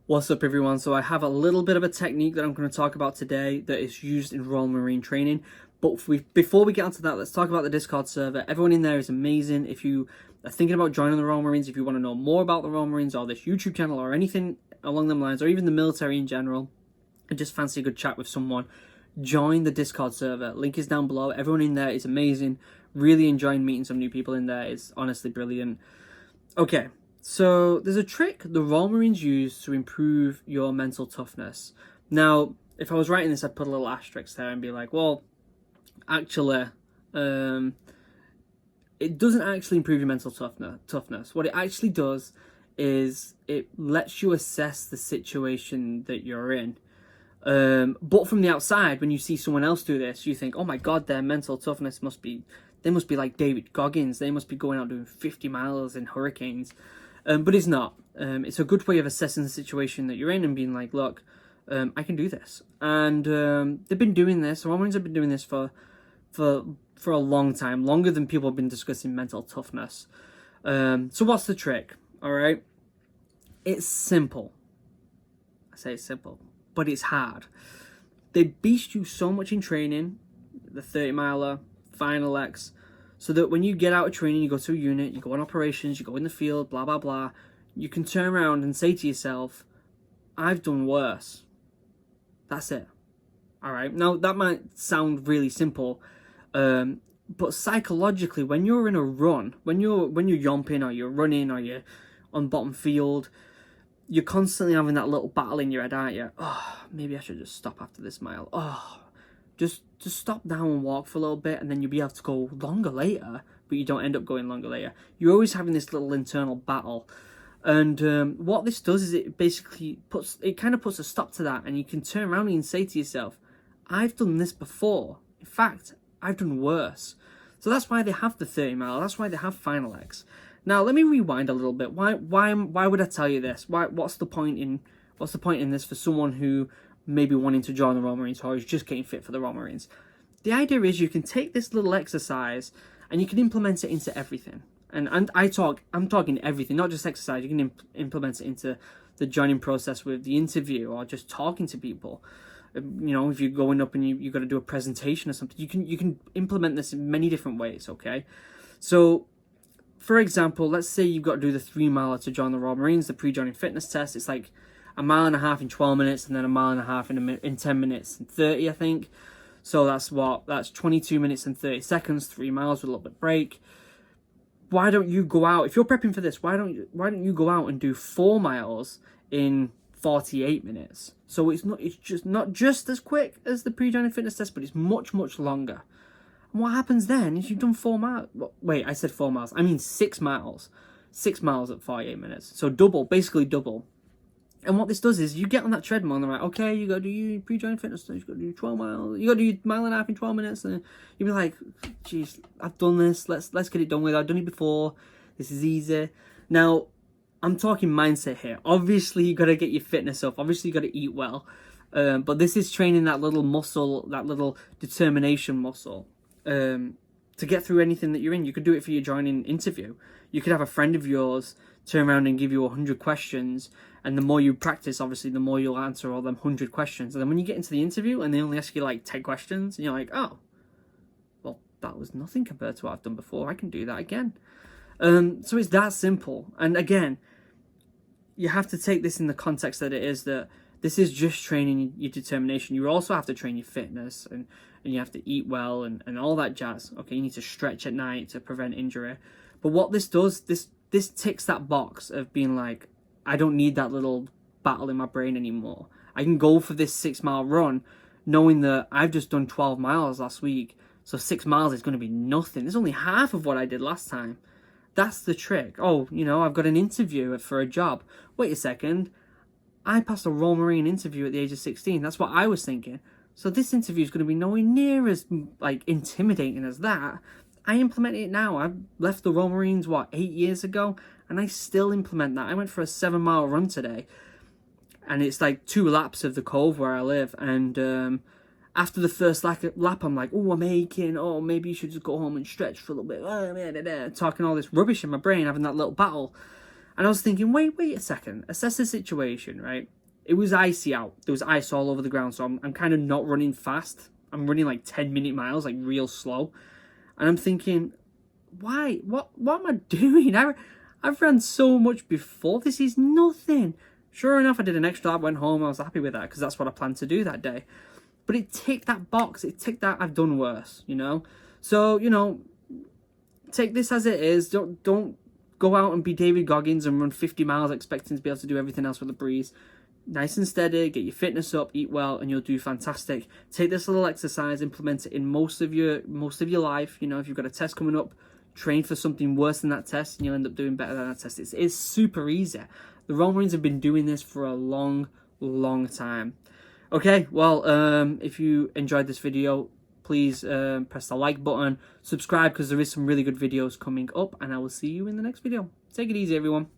What's up everyone? So I have a little bit of a technique that I'm going to talk about today that is used in Royal Marine training. But before we get onto that, let's talk about the Discord server. Everyone in there is amazing. If you are thinking about joining the Royal Marines, if you want to know more about the Royal Marines or this YouTube channel or anything along them lines, or even the military in general, and just fancy a good chat with someone, join the Discord server. Link is down below. Everyone in there is amazing. Really enjoying meeting some new people in there. It's honestly brilliant. Okay. So there's a trick the Royal Marines use to improve your mental toughness. Now, if I was writing this, I'd put a little asterisk there and be like, well, actually, it doesn't actually improve your mental toughness. What it actually does is it lets you assess the situation that you're in. But from the outside, when you see someone else do this, you think, oh my God, their mental toughness they must be like David Goggins. They must be going out doing 50 miles in hurricanes. But it's not. It's a good way of assessing the situation that you're in and being like, look, I can do this. And they've been doing this. The Romans have been doing this for a long time, longer than people have been discussing mental toughness. So what's the trick? All right, it's simple. I say it's simple, but it's hard. They beast you so much in training, the 30-miler, final X, so that when you get out of training, you go to a unit, you go on operations, you go in the field, blah, blah, blah, you can turn around and say to yourself, I've done worse. That's it. All right. Now, that might sound really simple, but psychologically, when you're in a run, when you're yomping or you're running or you're on bottom field, you're constantly having that little battle in your head, aren't you? Oh, maybe I should just stop after this mile. Oh, just stop down and walk for a little bit, and then you'll be able to go longer later, but you don't end up going longer later. You're always having this little internal battle. And what this does is it basically puts a stop to that, and you can turn around and say to yourself, I've done this before. In fact, I've done worse. So that's why they have the 30-mile. That's why they have Final X. Now, let me rewind a little bit. Why would I tell you this? What's the point in this for someone who maybe wanting to join the Royal Marines or is just getting fit for the Royal Marines? The idea is you can take this little exercise and you can implement it into everything. And I'm talking everything, not just exercise. You can implement it into the joining process with the interview or just talking to people. You know, if you're going up and you got to do a presentation or something, you can implement this in many different ways. Okay, so for example, let's say you've got to do the 3-miler to join the Royal Marines, the pre-joining fitness test. It's like a mile and a half in 12 minutes, and then a mile and a half in 10 minutes and 30, I think. So that's 22 minutes and 30 seconds, 3 miles with a little bit of break. Why don't you go out, if you're prepping for this, why don't you go out and do 4 miles in 48 minutes? So it's not just as quick as the pre-joining fitness test, but it's much, much longer. And what happens then is you've done 4 miles. Wait, I said 4 miles. I mean 6 miles. 6 miles at 48 minutes. So basically double. And what this does is you get on that treadmill and they're like, okay, you got to do your pre-joining fitness test, you got to do 12 miles, you got to do your mile and a half in 12 minutes. And you'll be like, geez, I've done this. Let's get it done with. I've done it before. This is easy. Now, I'm talking mindset here. Obviously, you got to get your fitness up. Obviously, you got to eat well. But this is training that little muscle, that little determination muscle to get through anything that you're in. You could do it for your joining interview. You could have a friend of yours turn around and give you 100 questions. And the more you practice, obviously, the more you'll answer all them 100 questions. And then when you get into the interview and they only ask you like 10 questions, and you're like, oh, well, that was nothing compared to what I've done before. I can do that again. So it's that simple. And again, you have to take this in the context that it is that this is just training your determination. You also have to train your fitness and you have to eat well and all that jazz. Okay, you need to stretch at night to prevent injury. But what this does, this ticks that box of being like, I don't need that little battle in my brain anymore. I can go for this 6-mile run knowing that I've just done 12 miles last week. So 6 miles is going to be nothing. It's only half of what I did last time. That's the trick. Oh, you know, I've got an interview for a job. Wait a second. I passed a Royal Marine interview at the age of 16. That's what I was thinking. So this interview is going to be nowhere near as like intimidating as that. I implement it now. I left the Royal Marines, 8 years ago? And I still implement that. I went for a 7-mile run today. And it's like 2 laps of the cove where I live. And after the first lap, I'm like, oh, I'm aching. Oh, maybe you should just go home and stretch for a little bit. Talking all this rubbish in my brain, having that little battle. And I was thinking, wait a second, assess the situation, right? It was icy out. There was ice all over the ground, so I'm kind of not running fast. I'm running like 10-minute miles, like real slow. And I'm thinking, why? What am I doing? I've ran so much before. This is nothing. Sure enough, I did an extra lap, went home. I was happy with that because that's what I planned to do that day. But it ticked that box. It ticked that I've done worse, you know? So, you know, take this as it is. Don't go out and be David Goggins and run 50 miles expecting to be able to do everything else with a breeze. Nice and steady, get your fitness up, eat well, and you'll do fantastic. Take this little exercise, implement it in most of your life. You know, if you've got a test coming up, train for something worse than that test, and you'll end up doing better than that test. It's super easy. The Roll Marines have been doing this for a long time. Okay, well, if you enjoyed this video, please press the like button, subscribe, because there is some really good videos coming up, and I will see you in the next video. Take it easy, everyone.